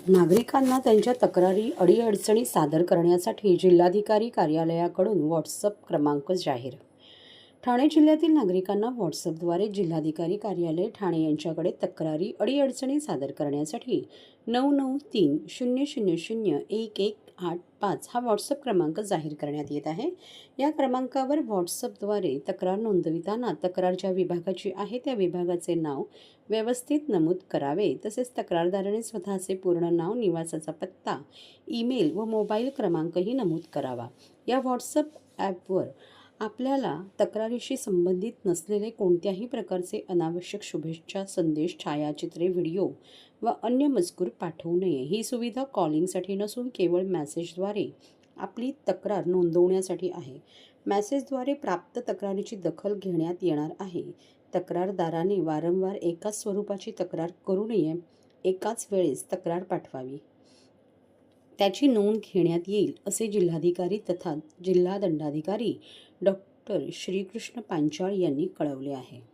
नागरिकांना त्यांच्या तक्रारी अडीअडचणी सादर करण्यासाठी जिल्हाधिकारी कार्यालयाकडून व्हॉट्सअप क्रमांक जाहीर. ठाणे जिल्ह्यातील नागरिकांना व्हॉट्सअपद्वारे जिल्हाधिकारी कार्यालय ठाणे यांच्याकडे तक्रारी अडीअडचणी सादर करण्यासाठी 9930001185 हा व्हॉट्सअप क्रमांक जाहीर करण्यात येत आहे. या क्रमांकावर व्हॉट्सअपद्वारे तक्रार नोंदविताना तक्रार ज्या विभागाची आहे त्या विभागाचे नाव व्यवस्थित नमूद करावे. तसेच तक्रारदाराने स्वतःचे पूर्ण नाव, निवासाचा पत्ता, ईमेल व मोबाईल क्रमांकही नमूद करावा. या व्हॉट्सअप ॲपवर आपल्याला तक्रारीशी संबंधित नसलेले कोणत्याही प्रकारचे अनावश्यक शुभेच्छा संदेश, छायाचित्रे, व्हिडिओ व अन्य मजकूर पाठवू नये. ही सुविधा कॉलिंगसाठी नसून केवळ मेसेजद्वारे आपली तक्रार नोंदवण्यासाठी आहे. मेसेजद्वारे प्राप्त तक्रारीची दखल घेण्यात येणार आहे. तक्रारदाराने वारंवार एकाच स्वरूपाची तक्रार करू नये. एकाच वेळेस तक्रार पाठवावी, त्याची नोंद घेण्यात येईल असे जिल्हाधिकारी तथा जिल्हा दंडाधिकारी डॉ. श्रीकृष्ण पांचाळ यांनी कळवले आहे.